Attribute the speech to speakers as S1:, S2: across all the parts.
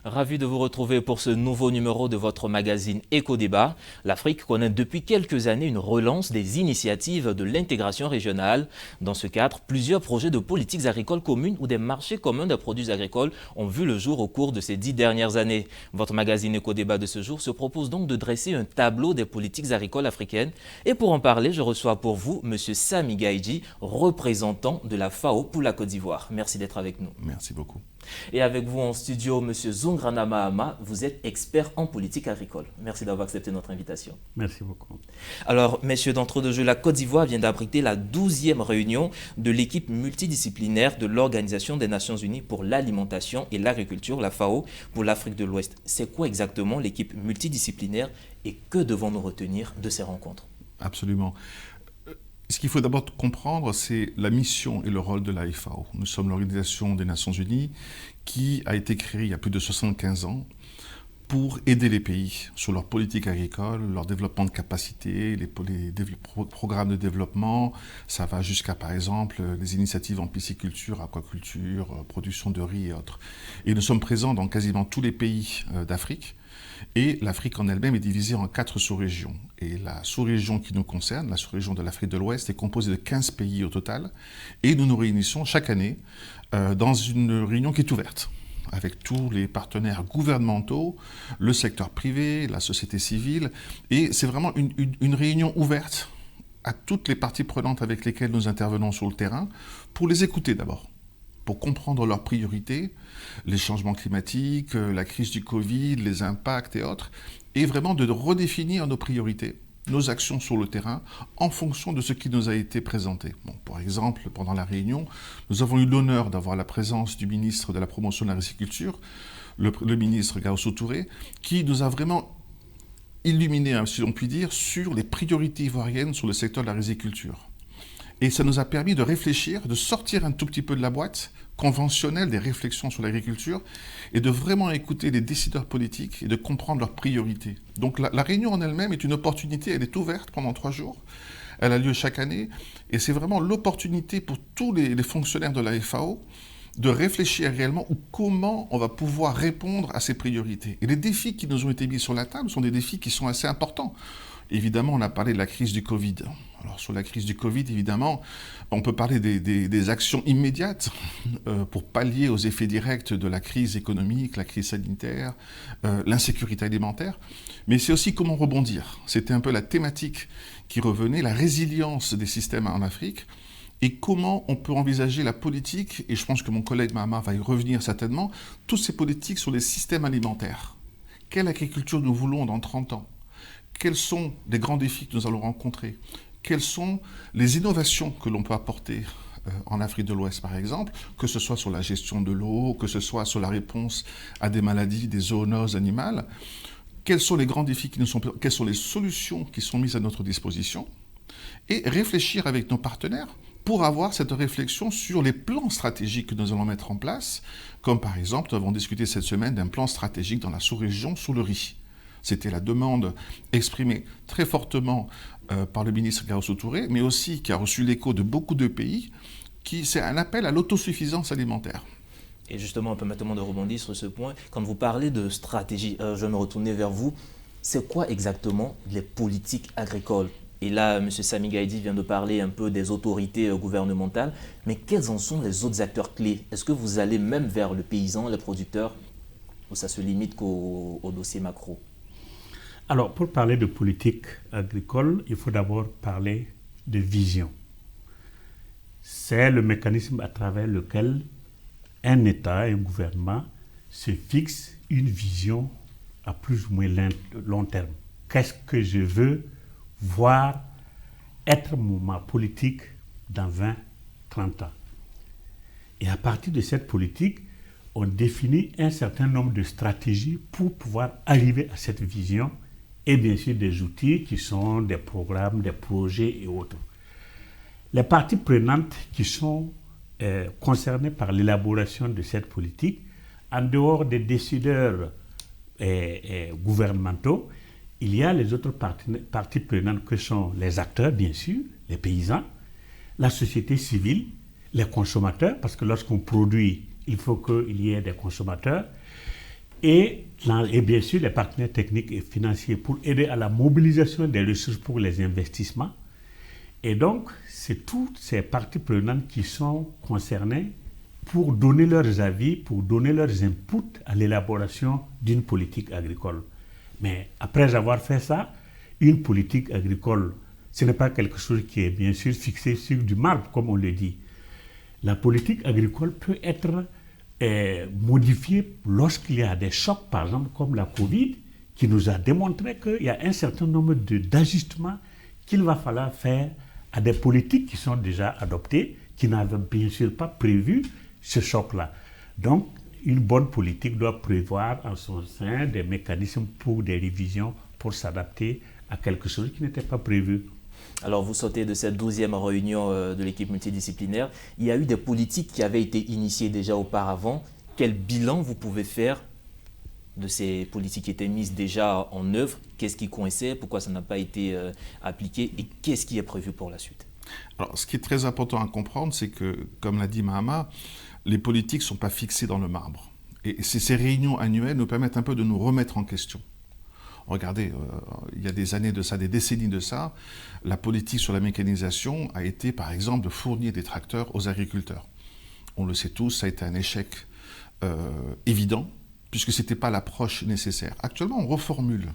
S1: Ravi de vous retrouver pour ce nouveau numéro de votre magazine Éco-Débat. L'Afrique connaît depuis quelques années une relance des initiatives de l'intégration régionale. Dans ce cadre, plusieurs projets de politiques agricoles communes ou des marchés communs des produits agricoles ont vu le jour au cours de ces 10 dernières années. Votre magazine Éco-Débat de ce jour se propose donc de dresser un tableau des politiques agricoles africaines. Et pour en parler, je reçois pour vous M. Sami Gaïdji, représentant de la FAO pour la Côte d'Ivoire. Merci d'être avec nous.
S2: Merci beaucoup.
S1: Et avec vous en studio, M. Zungrana Mahama, vous êtes expert en politique agricole. Merci d'avoir accepté notre invitation.
S3: Merci beaucoup.
S1: Alors, messieurs d'entre-deux-jeux, la Côte d'Ivoire vient d'abriter la 12e réunion de l'équipe multidisciplinaire de l'Organisation des Nations Unies pour l'alimentation et l'agriculture, la FAO, pour l'Afrique de l'Ouest. C'est quoi exactement l'équipe multidisciplinaire et que devons-nous retenir de ces rencontres?
S2: Absolument. Ce qu'il faut d'abord comprendre, c'est la mission et le rôle de la FAO. Nous sommes l'Organisation des Nations Unies qui a été créée il y a plus de 75 ans pour aider les pays sur leur politique agricole, leur développement de capacité, les programmes de développement. Ça va jusqu'à, par exemple, les initiatives en pisciculture, aquaculture, production de riz et autres. Et nous sommes présents dans quasiment tous les pays d'Afrique. Et l'Afrique en elle-même est divisée en 4 sous-régions. Et la sous-région qui nous concerne, la sous-région de l'Afrique de l'Ouest, est composée de 15 pays au total. Et nous nous réunissons chaque année dans une réunion qui est ouverte, avec tous les partenaires gouvernementaux, le secteur privé, la société civile. Et c'est vraiment une réunion ouverte à toutes les parties prenantes avec lesquelles nous intervenons sur le terrain, pour les écouter d'abord, pour comprendre leurs priorités, les changements climatiques, la crise du Covid, les impacts et autres, et vraiment de redéfinir nos priorités, nos actions sur le terrain, en fonction de ce qui nous a été présenté. Bon, par exemple, pendant la réunion, nous avons eu l'honneur d'avoir la présence du ministre de la Promotion de l'Agriculture, le ministre Gaoussou Touré, qui nous a vraiment illuminé, si l'on peut dire, sur les priorités ivoiriennes sur le secteur de la riziculture. Et ça nous a permis de réfléchir, de sortir un tout petit peu de la boîte conventionnelle des réflexions sur l'agriculture et de vraiment écouter les décideurs politiques et de comprendre leurs priorités. Donc la réunion en elle-même est une opportunité, elle est ouverte pendant 3 jours, elle a lieu chaque année et c'est vraiment l'opportunité pour tous les fonctionnaires de la FAO de réfléchir réellement ou comment on va pouvoir répondre à ces priorités. Et les défis qui nous ont été mis sur la table sont des défis qui sont assez importants. Évidemment, on a parlé de la crise du Covid. Alors, sur la crise du Covid, évidemment, on peut parler des actions immédiates pour pallier aux effets directs de la crise économique, la crise sanitaire, l'insécurité alimentaire. Mais c'est aussi comment rebondir. C'était un peu la thématique qui revenait, la résilience des systèmes en Afrique et comment on peut envisager la politique, et je pense que mon collègue Mahama va y revenir certainement, toutes ces politiques sur les systèmes alimentaires. Quelle agriculture nous voulons dans 30 ans ? Quels sont les grands défis que nous allons rencontrer ? Quelles sont les innovations que l'on peut apporter en Afrique de l'Ouest, par exemple, que ce soit sur la gestion de l'eau, que ce soit sur la réponse à des maladies, des zoonoses animales ? Quels sont les grands défis qui nous sont... Quelles sont les solutions qui sont mises à notre disposition ? Et réfléchir avec nos partenaires pour avoir cette réflexion sur les plans stratégiques que nous allons mettre en place, comme par exemple, nous avons discuté cette semaine d'un plan stratégique dans la sous-région sur le riz. C'était la demande exprimée très fortement par le ministre Gaoussou Touré, mais aussi qui a reçu l'écho de beaucoup de pays, c'est un appel à l'autosuffisance alimentaire.
S1: Et justement, on peut maintenant de rebondir sur ce point. Quand vous parlez de stratégie, je vais me retourner vers vous. C'est quoi exactement les politiques agricoles ? Et là, M. Sami Gaïdji vient de parler un peu des autorités gouvernementales, mais quels en sont les autres acteurs clés ? Est-ce que vous allez même vers le paysan, le producteur, ou ça se limite qu'au dossier macro ?
S3: Alors, pour parler de politique agricole, il faut d'abord parler de vision. C'est le mécanisme à travers lequel un État, un gouvernement se fixe une vision à plus ou moins long terme. Qu'est-ce que je veux voir être ma politique dans 20, 30 ans? Et à partir de cette politique, on définit un certain nombre de stratégies pour pouvoir arriver à cette vision et bien sûr des outils qui sont des programmes, des projets et autres. Les parties prenantes qui sont concernées par l'élaboration de cette politique, en dehors des décideurs gouvernementaux, il y a les autres parties prenantes que sont les acteurs, bien sûr, les paysans, la société civile, les consommateurs, parce que lorsqu'on produit, il faut qu'il y ait des consommateurs, Et bien sûr les partenaires techniques et financiers pour aider à la mobilisation des ressources pour les investissements. Et donc, c'est toutes ces parties prenantes qui sont concernées pour donner leurs avis, pour donner leurs inputs à l'élaboration d'une politique agricole. Mais après avoir fait ça, une politique agricole, ce n'est pas quelque chose qui est bien sûr fixé sur du marbre, comme on le dit. La politique agricole peut être modifiée lorsqu'il y a des chocs, par exemple comme la Covid, qui nous a démontré qu'il y a un certain nombre d'ajustements qu'il va falloir faire à des politiques qui sont déjà adoptées, qui n'avaient bien sûr pas prévu ce choc-là. Donc, une bonne politique doit prévoir en son sein des mécanismes pour des révisions, pour s'adapter à quelque chose qui n'était pas prévu.
S1: Alors, vous sortez de cette 12e réunion de l'équipe multidisciplinaire. Il y a eu des politiques qui avaient été initiées déjà auparavant. Quel bilan vous pouvez faire de ces politiques qui étaient mises déjà en œuvre? Qu'est-ce qui coinçait? Pourquoi ça n'a pas été appliqué? Et qu'est-ce qui est prévu pour la suite?
S2: Alors, ce qui est très important à comprendre, c'est que, comme l'a dit Mahama, les politiques ne sont pas fixées dans le marbre. Et ces réunions annuelles nous permettent un peu de nous remettre en question. Regardez, il y a des années de ça, des décennies de ça, la politique sur la mécanisation a été, par exemple, de fournir des tracteurs aux agriculteurs. On le sait tous, ça a été un échec évident, puisque ce n'était pas l'approche nécessaire. Actuellement, on reformule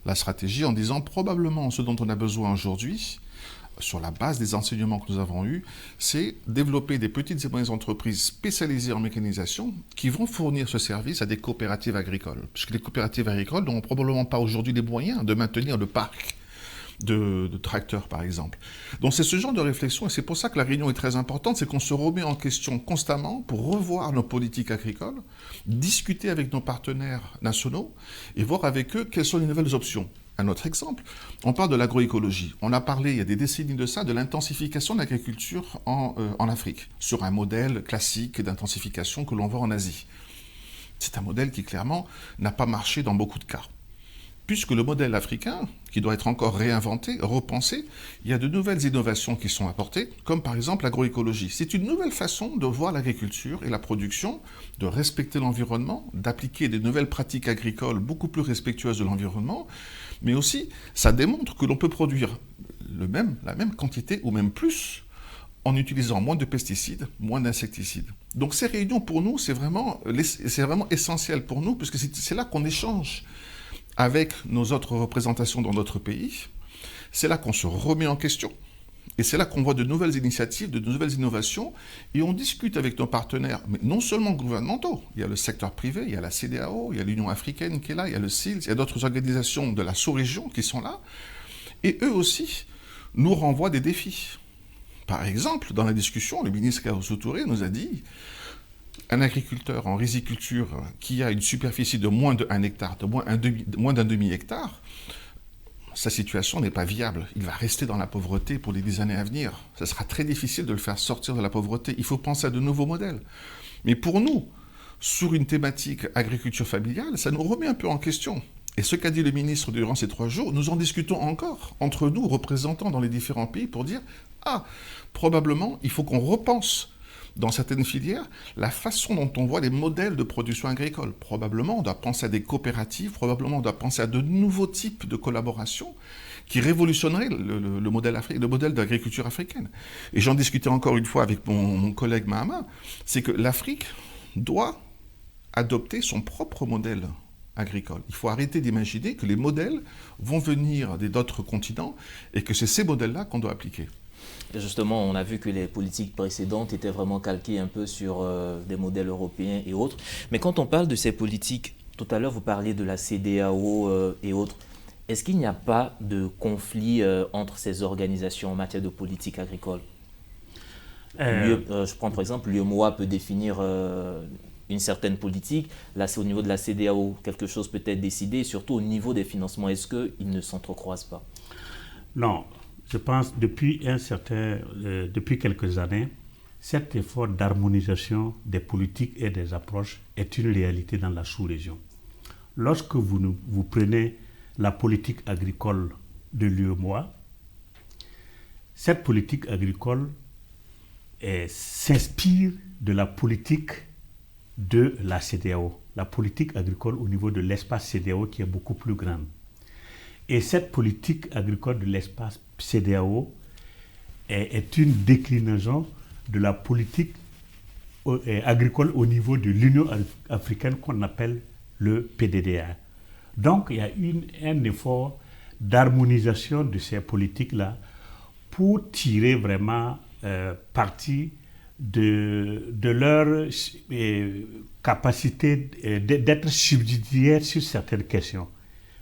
S2: la stratégie en disant probablement ce dont on a besoin aujourd'hui, sur la base des enseignements que nous avons eus, c'est développer des petites et moyennes entreprises spécialisées en mécanisation qui vont fournir ce service à des coopératives agricoles. Puisque les coopératives agricoles n'ont probablement pas aujourd'hui les moyens de maintenir le parc de tracteurs, par exemple. Donc c'est ce genre de réflexion, et c'est pour ça que la réunion est très importante, c'est qu'on se remet en question constamment pour revoir nos politiques agricoles, discuter avec nos partenaires nationaux et voir avec eux quelles sont les nouvelles options. Un autre exemple, on parle de l'agroécologie. On a parlé il y a des décennies de ça, de l'intensification de l'agriculture en Afrique, sur un modèle classique d'intensification que l'on voit en Asie. C'est un modèle qui clairement n'a pas marché dans beaucoup de cas. Puisque le modèle africain, qui doit être encore réinventé, repensé, il y a de nouvelles innovations qui sont apportées, comme par exemple l'agroécologie. C'est une nouvelle façon de voir l'agriculture et la production, de respecter l'environnement, d'appliquer des nouvelles pratiques agricoles beaucoup plus respectueuses de l'environnement, mais aussi, ça démontre que l'on peut produire la même quantité ou même plus en utilisant moins de pesticides, moins d'insecticides. Donc ces réunions, pour nous, c'est vraiment essentiel pour nous, puisque c'est là qu'on échange avec nos autres représentations dans notre pays. C'est là qu'on se remet en question. Et c'est là qu'on voit de nouvelles initiatives, de nouvelles innovations, et on discute avec nos partenaires, mais non seulement gouvernementaux. Il y a le secteur privé, il y a la CEDEAO, il y a l'Union africaine qui est là, il y a le SILS, il y a d'autres organisations de la sous-région qui sont là. Et eux aussi nous renvoient des défis. Par exemple, dans la discussion, le ministre Gaoussou Touré nous a dit un agriculteur en riziculture qui a une superficie de moins d'1 hectare, de moins d'un demi-hectare, sa situation n'est pas viable. Il va rester dans la pauvreté pour les 10 années à venir. Ce sera très difficile de le faire sortir de la pauvreté. Il faut penser à de nouveaux modèles. Mais pour nous, sur une thématique agriculture familiale, ça nous remet un peu en question. Et ce qu'a dit le ministre durant ces 3 jours, nous en discutons encore entre nous, représentants dans les différents pays, pour dire « Ah, probablement, il faut qu'on repense dans certaines filières, la façon dont on voit les modèles de production agricole. Probablement, on doit penser à des coopératives, probablement, on doit penser à de nouveaux types de collaboration qui révolutionneraient le modèle d'agriculture africaine. Et j'en discutais encore une fois avec mon collègue Mahama, c'est que l'Afrique doit adopter son propre modèle agricole. Il faut arrêter d'imaginer que les modèles vont venir d'autres continents et que c'est ces modèles-là qu'on doit appliquer.
S1: Justement, on a vu que les politiques précédentes étaient vraiment calquées un peu sur des modèles européens et autres. Mais quand on parle de ces politiques, tout à l'heure vous parliez de la CEDEAO et autres, est-ce qu'il n'y a pas de conflit entre ces organisations en matière de politique agricole? Je prends par exemple, l'UEMOA peut définir une certaine politique. Là, c'est au niveau de la CEDEAO, quelque chose peut être décidé, et surtout au niveau des financements. Est-ce qu'ils ne s'entrecroisent pas?
S3: Non. Je pense depuis quelques années, cet effort d'harmonisation des politiques et des approches est une réalité dans la sous-région. Lorsque vous prenez la politique agricole de l'UEMOA, cette politique agricole s'inspire de la politique de la CEDEAO. la politique agricole au niveau de l'espace CEDEAO qui est beaucoup plus grande. Et cette politique agricole de l'espace CEDEAO est une déclinaison de la politique agricole au niveau de l'Union africaine qu'on appelle le PDDA. Donc il y a un effort d'harmonisation de ces politiques-là pour tirer vraiment parti de leur capacité d'être subsidiaire sur certaines questions.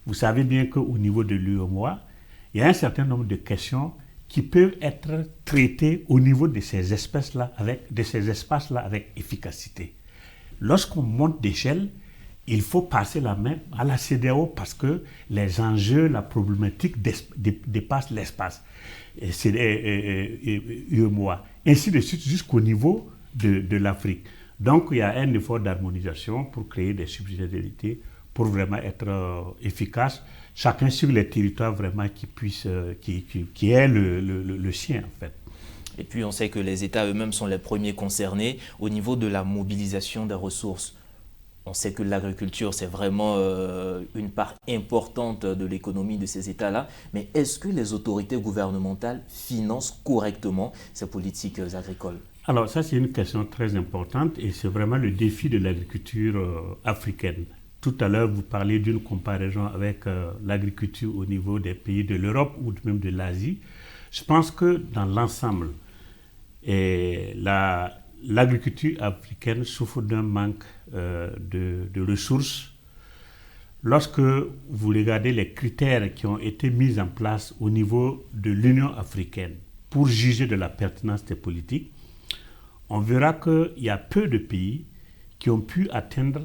S3: Vous savez bien qu'au niveau de l'UEMOA, il y a un certain nombre de questions qui peuvent être traitées au niveau de ces espaces-là avec efficacité. Lorsqu'on monte d'échelle, il faut passer la main à la CEDEAO parce que les enjeux, la problématique dépassent l'espace. UEMOA. Ainsi de suite jusqu'au niveau de l'Afrique. Donc il y a un effort d'harmonisation pour créer des subsidiarités pour vraiment être efficace, chacun sur les territoires vraiment qui est le sien en fait.
S1: Et puis on sait que les États eux-mêmes sont les premiers concernés au niveau de la mobilisation des ressources. On sait que l'agriculture, c'est vraiment une part importante de l'économie de ces États-là. Mais est-ce que les autorités gouvernementales financent correctement ces politiques agricoles?
S3: Alors ça, c'est une question très importante et c'est vraiment le défi de l'agriculture africaine. Tout à l'heure, vous parliez d'une comparaison avec l'agriculture au niveau des pays de l'Europe ou même de l'Asie. Je pense que dans l'ensemble, l'agriculture africaine souffre d'un manque de ressources. Lorsque vous regardez les critères qui ont été mis en place au niveau de l'Union africaine pour juger de la pertinence des politiques, on verra qu'il y a peu de pays qui ont pu atteindre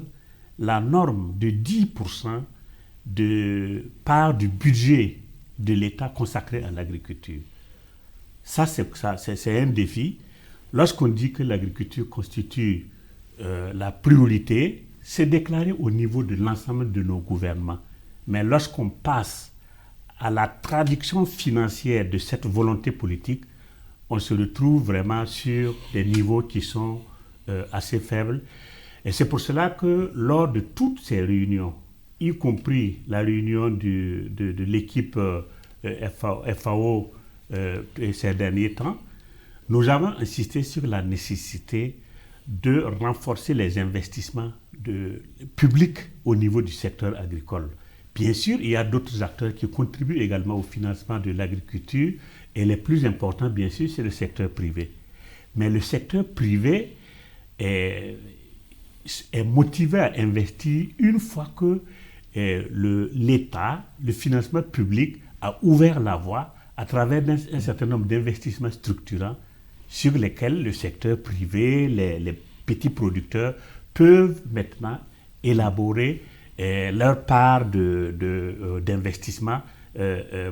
S3: la norme de 10% de part du budget de l'État consacré à l'agriculture. Ça, c'est un défi. Lorsqu'on dit que l'agriculture constitue la priorité, c'est déclaré au niveau de l'ensemble de nos gouvernements. Mais lorsqu'on passe à la traduction financière de cette volonté politique, on se retrouve vraiment sur des niveaux qui sont assez faibles. Et c'est pour cela que lors de toutes ces réunions, y compris la réunion de l'équipe FAO ces derniers temps, nous avons insisté sur la nécessité de renforcer les investissements publics au niveau du secteur agricole. Bien sûr, il y a d'autres acteurs qui contribuent également au financement de l'agriculture et les plus importants, bien sûr, c'est le secteur privé. Mais le secteur privé est motivé à investir une fois que l'État, le financement public a ouvert la voie à travers un certain nombre d'investissements structurants sur lesquels le secteur privé, les petits producteurs peuvent maintenant élaborer leur part d'investissement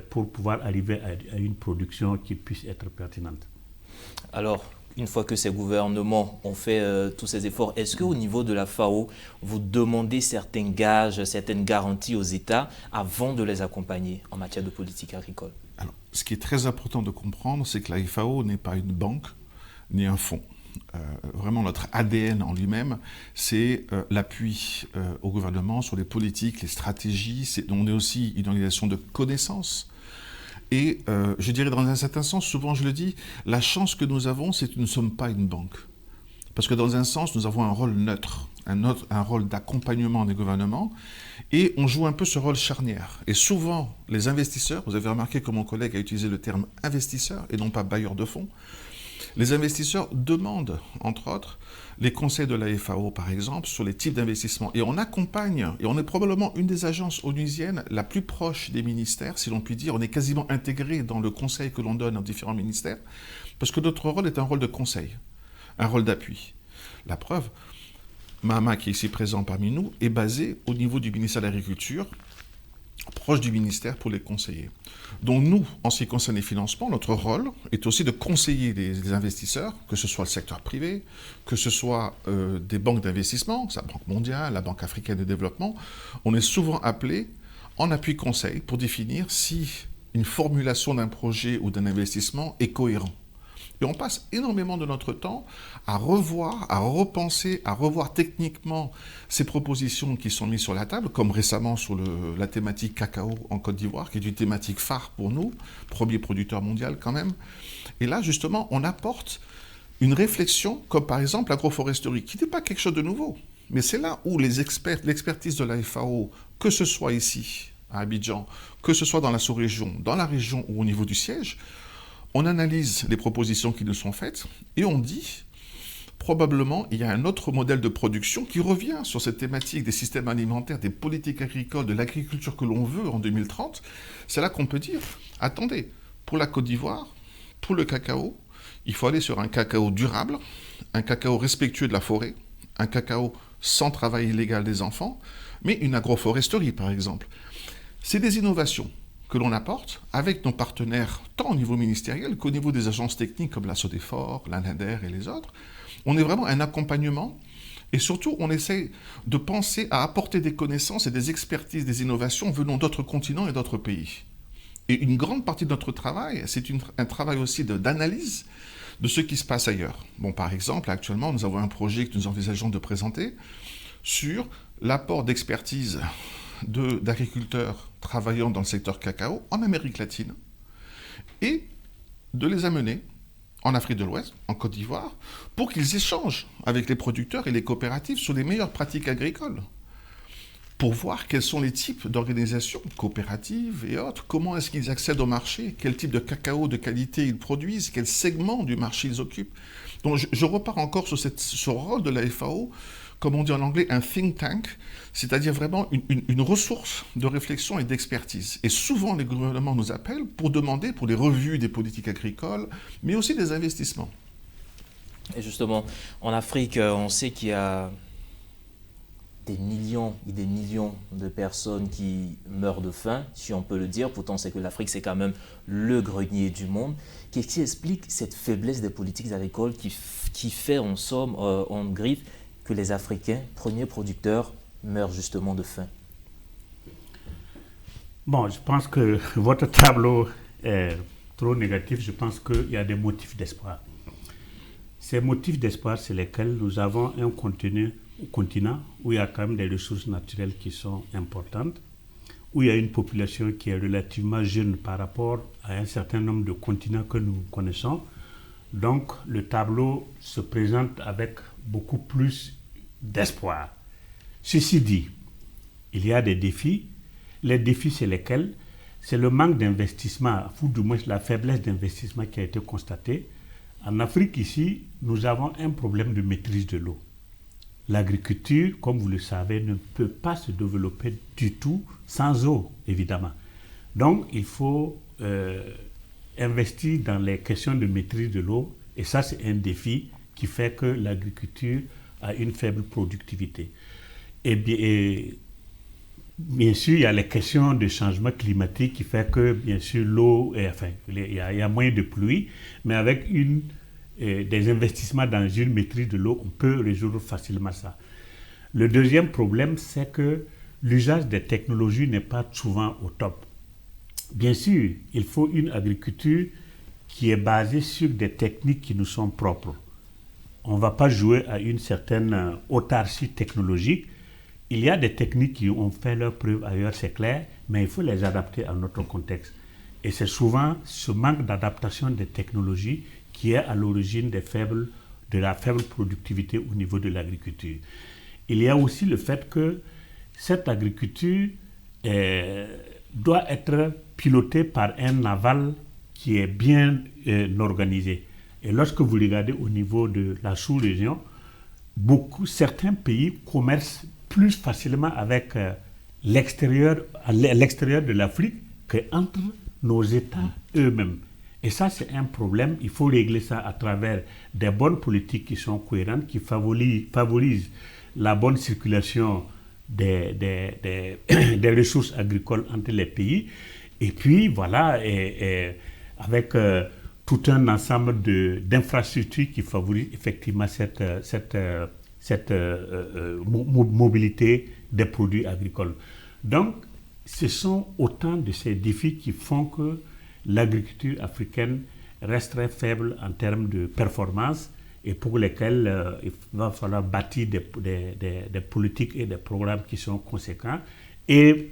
S3: pour pouvoir arriver à une production qui puisse être pertinente.
S1: Alors, une fois que ces gouvernements ont fait tous ces efforts, est-ce qu'au niveau de la FAO, vous demandez certains gages, certaines garanties aux États avant de les accompagner en matière de politique agricole?
S2: Alors, ce qui est très important de comprendre, c'est que la FAO n'est pas une banque ni un fonds. Vraiment, notre ADN en lui-même, c'est l'appui au gouvernement sur les politiques, les stratégies. On est aussi une organisation de connaissances. Et je dirais dans un certain sens, souvent je le dis, la chance que nous avons, c'est que nous ne sommes pas une banque. Parce que dans un sens, nous avons un rôle neutre, un rôle d'accompagnement des gouvernements, et on joue un peu ce rôle charnière. Et souvent, les investisseurs, vous avez remarqué que mon collègue a utilisé le terme investisseur et non pas bailleur de fonds, les investisseurs demandent, entre autres, les conseils de la FAO, par exemple, sur les types d'investissements. Et on accompagne, et on est probablement une des agences onusiennes la plus proche des ministères, si l'on peut dire. On est quasiment intégré dans le conseil que l'on donne aux différents ministères, parce que notre rôle est un rôle de conseil, un rôle d'appui. La preuve, Mahama, qui est ici présent parmi nous, est basé au niveau du ministère de l'Agriculture, proche du ministère pour les conseiller. Donc nous, en ce qui concerne les financements, notre rôle est aussi de conseiller les investisseurs, que ce soit le secteur privé, que ce soit des banques d'investissement, la Banque mondiale, la Banque africaine de développement. On est souvent appelé en appui conseil pour définir si une formulation d'un projet ou d'un investissement est cohérent. Et on passe énormément de notre temps à revoir, à repenser, à revoir techniquement ces propositions qui sont mises sur la table, comme récemment sur la thématique cacao en Côte d'Ivoire, qui est une thématique phare pour nous, premier producteur mondial quand même. Et là, justement, on apporte une réflexion, comme par exemple l'agroforesterie, qui n'est pas quelque chose de nouveau. Mais c'est là où l'expertise de la FAO, que ce soit ici, à Abidjan, que ce soit dans la sous-région, dans la région ou au niveau du siège, on analyse les propositions qui nous sont faites et on dit, probablement, il y a un autre modèle de production qui revient sur cette thématique des systèmes alimentaires, des politiques agricoles, de l'agriculture que l'on veut en 2030. C'est là qu'on peut dire, attendez, pour la Côte d'Ivoire, pour le cacao, il faut aller sur un cacao durable, un cacao respectueux de la forêt, un cacao sans travail illégal des enfants, mais une agroforesterie par exemple. C'est des innovations que l'on apporte avec nos partenaires, tant au niveau ministériel qu'au niveau des agences techniques comme la Sodefort, l'ANADER et les autres. On est vraiment un accompagnement et surtout on essaie de penser à apporter des connaissances et des expertises, des innovations venant d'autres continents et d'autres pays. Et une grande partie de notre travail, c'est un travail aussi d'analyse de ce qui se passe ailleurs. Bon, par exemple, actuellement, nous avons un projet que nous envisageons de présenter sur l'apport d'expertise d'agriculteurs travaillant dans le secteur cacao en Amérique latine et de les amener en Afrique de l'Ouest, en Côte d'Ivoire, pour qu'ils échangent avec les producteurs et les coopératives sur les meilleures pratiques agricoles, pour voir quels sont les types d'organisations coopératives et autres, comment est-ce qu'ils accèdent au marché, quel type de cacao de qualité ils produisent, quel segment du marché ils occupent. Donc je repars encore sur ce rôle de la FAO, comme on dit en anglais, un think tank, c'est-à-dire vraiment une ressource de réflexion et d'expertise. Et souvent, les gouvernements nous appellent pour demander pour les revues des politiques agricoles, mais aussi des investissements.
S1: Et justement, en Afrique, on sait qu'il y a des millions et des millions de personnes qui meurent de faim, si on peut le dire. Pourtant, c'est que l'Afrique, c'est quand même le grenier du monde. Qu'est-ce qui explique cette faiblesse des politiques agricoles qui fait, en somme, en griffe, que les Africains, premiers producteurs, meurent justement de faim?
S3: Bon, je pense que votre tableau est trop négatif. Je pense qu'il y a des motifs d'espoir. Ces motifs d'espoir, c'est lesquels nous avons un continent où il y a quand même des ressources naturelles qui sont importantes, où il y a une population qui est relativement jeune par rapport à un certain nombre de continents que nous connaissons. Donc, le tableau se présente avec beaucoup plus d'espoir. Ceci dit, il y a des défis. Les défis, c'est lesquels? C'est le manque d'investissement, ou du moins la faiblesse d'investissement qui a été constatée. En Afrique, ici, nous avons un problème de maîtrise de l'eau. L'agriculture, comme vous le savez, ne peut pas se développer du tout sans eau, évidemment. Donc, il faut investir dans les questions de maîtrise de l'eau, et ça, c'est un défi qui fait que l'agriculture a une faible productivité. Et bien sûr, il y a les questions de changement climatique qui fait que, bien sûr, l'eau, il y a moins de pluie, mais avec des investissements dans une maîtrise de l'eau, on peut résoudre facilement ça. Le deuxième problème, c'est que l'usage des technologies n'est pas souvent au top. Bien sûr, il faut une agriculture qui est basée sur des techniques qui nous sont propres. On ne va pas jouer à une certaine autarcie technologique. Il y a des techniques qui ont fait leur preuve ailleurs, c'est clair, mais il faut les adapter à notre contexte. Et c'est souvent ce manque d'adaptation des technologies qui est à l'origine de la faible productivité au niveau de l'agriculture. Il y a aussi le fait que cette agriculture doit être pilotée par un aval qui est bien organisé. Et lorsque vous regardez au niveau de la sous-région, certains pays commercent plus facilement avec l'extérieur de l'Afrique qu'entre nos États eux-mêmes. Et ça, c'est un problème. Il faut régler ça à travers des bonnes politiques qui sont cohérentes, qui favorisent la bonne circulation des ressources agricoles entre les pays. Et puis, voilà, avec tout un ensemble d'infrastructures qui favorisent effectivement cette mobilité des produits agricoles. Donc, ce sont autant de ces défis qui font que l'agriculture africaine restent très faibles en termes de performance et pour lesquels il va falloir bâtir des politiques et des programmes qui sont conséquents et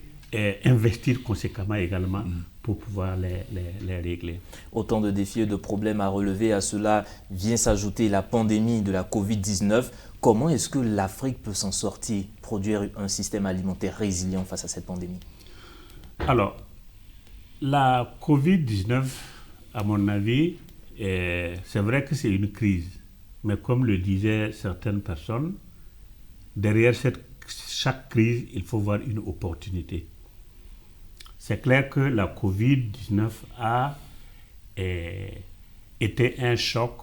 S3: investir conséquemment également pour pouvoir les régler.
S1: Autant de défis et de problèmes à relever. À cela vient s'ajouter la pandémie de la Covid-19. Comment est-ce que l'Afrique peut s'en sortir, produire un système alimentaire résilient face à cette pandémie?
S3: Alors, la Covid-19, à mon avis, c'est vrai que c'est une crise. Mais comme le disaient certaines personnes, derrière chaque crise, il faut voir une opportunité. C'est clair que la Covid-19 a été un choc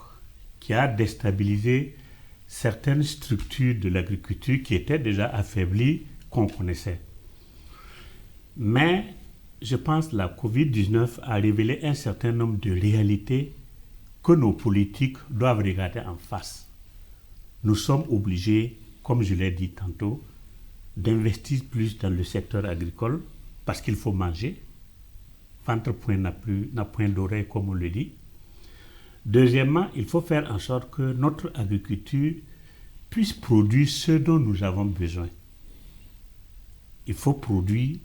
S3: qui a déstabilisé certaines structures de l'agriculture qui étaient déjà affaiblies, qu'on connaissait. Mais je pense que la Covid-19 a révélé un certain nombre de réalités que nos politiques doivent regarder en face. Nous sommes obligés, comme je l'ai dit tantôt, d'investir plus dans le secteur agricole parce qu'il faut manger. Ventre point n'a point d'oreille, comme on le dit. Deuxièmement, il faut faire en sorte que notre agriculture puisse produire ce dont nous avons besoin. Il faut produire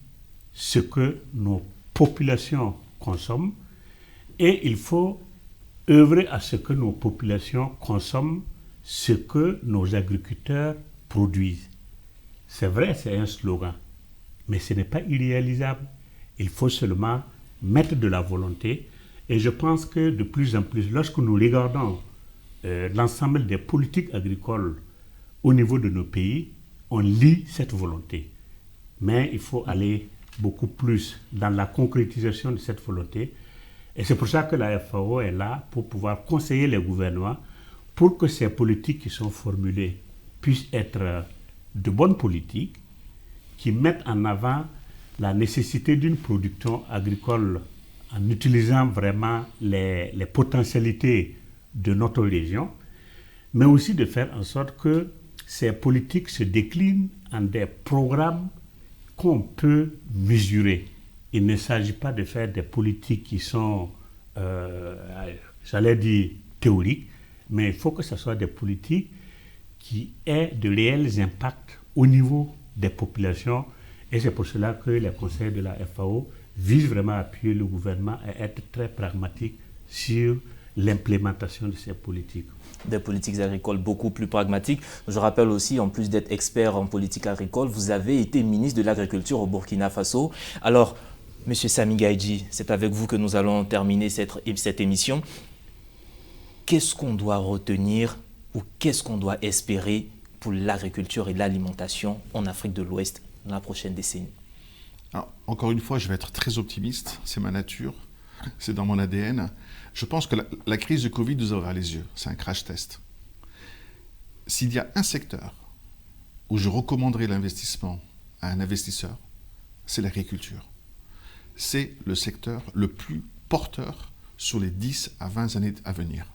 S3: ce que nos populations consomment et il faut œuvrer à ce que nos populations consomment ce que nos agriculteurs produisent. C'est vrai, c'est un slogan, mais ce n'est pas irréalisable. Il faut seulement mettre de la volonté. Et je pense que de plus en plus, lorsque nous regardons l'ensemble des politiques agricoles au niveau de nos pays, on lit cette volonté. Mais il faut aller beaucoup plus dans la concrétisation de cette volonté. Et c'est pour ça que la FAO est là pour pouvoir conseiller les gouvernements pour que ces politiques qui sont formulées puissent être de bonnes politiques qui mettent en avant la nécessité d'une production agricole en utilisant vraiment les potentialités de notre région, mais aussi de faire en sorte que ces politiques se déclinent en des programmes qu'on peut mesurer. Il ne s'agit pas de faire des politiques qui sont, j'allais dire, théoriques, mais il faut que ce soit des politiques qui aient de réels impacts au niveau des populations. Et c'est pour cela que les conseils de la FAO visent vraiment à appuyer le gouvernement et être très pragmatiques sur l'implémentation de ces politiques.
S1: Des politiques agricoles beaucoup plus pragmatiques. Je rappelle aussi, en plus d'être expert en politique agricole, vous avez été ministre de l'Agriculture au Burkina Faso. Alors, Monsieur Sami Gaïdji, c'est avec vous que nous allons terminer cette émission. Qu'est-ce qu'on doit retenir ou qu'est-ce qu'on doit espérer pour l'agriculture et l'alimentation en Afrique de l'Ouest dans la prochaine décennie?
S2: Alors, encore une fois, je vais être très optimiste, c'est ma nature, c'est dans mon ADN. Je pense que la crise du Covid nous a ouvert les yeux, c'est un crash test. S'il y a un secteur où je recommanderais l'investissement à un investisseur, c'est l'agriculture. C'est le secteur le plus porteur sur les 10 à 20 années à venir.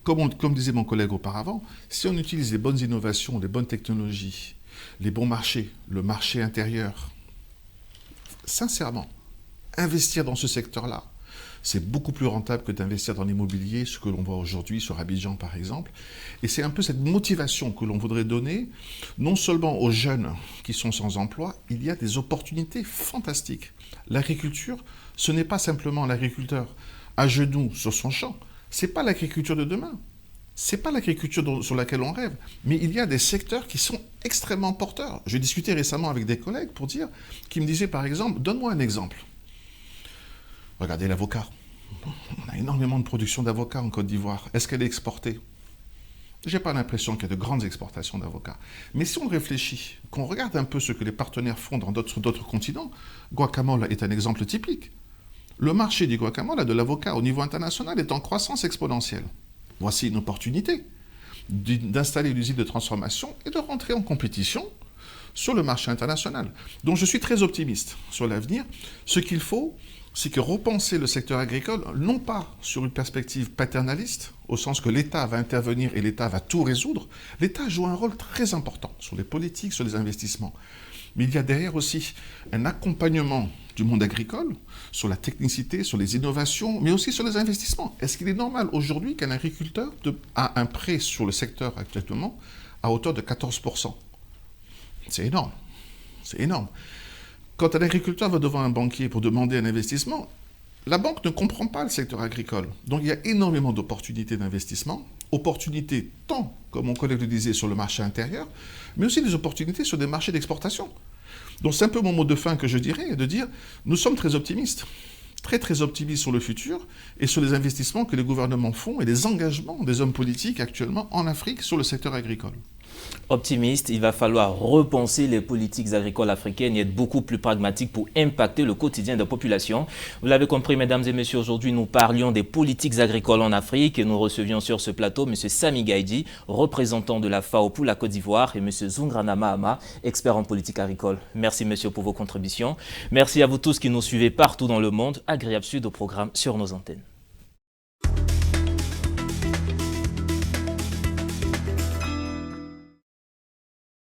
S2: Comme disait mon collègue auparavant, si on utilise les bonnes innovations, les bonnes technologies, les bons marchés, le marché intérieur, sincèrement, investir dans ce secteur-là, c'est beaucoup plus rentable que d'investir dans l'immobilier, ce que l'on voit aujourd'hui sur Abidjan par exemple. Et c'est un peu cette motivation que l'on voudrait donner, non seulement aux jeunes qui sont sans emploi, il y a des opportunités fantastiques. L'agriculture, ce n'est pas simplement l'agriculteur à genoux sur son champ, ce n'est pas l'agriculture de demain. Ce n'est pas l'agriculture sur laquelle on rêve, mais il y a des secteurs qui sont extrêmement porteurs. J'ai discuté récemment avec des collègues qui me disaient par exemple, donne-moi un exemple. Regardez l'avocat. On a énormément de production d'avocats en Côte d'Ivoire. Est-ce qu'elle est exportée? Je n'ai pas l'impression qu'il y a de grandes exportations d'avocats. Mais si on réfléchit, qu'on regarde un peu ce que les partenaires font sur d'autres continents, guacamole est un exemple typique. Le marché du guacamole, de l'avocat au niveau international, est en croissance exponentielle. Voici une opportunité d'installer une usine de transformation et de rentrer en compétition sur le marché international. Donc je suis très optimiste sur l'avenir. Ce qu'il faut, c'est que repenser le secteur agricole, non pas sur une perspective paternaliste, au sens que l'État va intervenir et l'État va tout résoudre. L'État joue un rôle très important sur les politiques, sur les investissements. Mais il y a derrière aussi un accompagnement du monde agricole, sur la technicité, sur les innovations, mais aussi sur les investissements. Est-ce qu'il est normal aujourd'hui qu'un agriculteur a un prêt sur le secteur actuellement à hauteur de 14%? C'est énorme. C'est énorme. Quand un agriculteur va devant un banquier pour demander un investissement, la banque ne comprend pas le secteur agricole. Donc il y a énormément d'opportunités d'investissement, opportunités tant, comme mon collègue le disait, sur le marché intérieur, mais aussi des opportunités sur des marchés d'exportation. Donc c'est un peu mon mot de fin que je dirais, de dire, nous sommes très optimistes, très optimistes sur le futur et sur les investissements que les gouvernements font et les engagements des hommes politiques actuellement en Afrique sur le secteur agricole.
S1: Optimiste, il va falloir repenser les politiques agricoles africaines et être beaucoup plus pragmatique pour impacter le quotidien des populations. Vous l'avez compris, mesdames et messieurs, aujourd'hui nous parlions des politiques agricoles en Afrique et nous recevions sur ce plateau M. Sami Gaïdji, représentant de la FAO pour la Côte d'Ivoire, et M. Zungrana Mahama, expert en politique agricole. Merci messieurs pour vos contributions. Merci à vous tous qui nous suivez partout dans le monde. Agréable suite au programme sur nos antennes.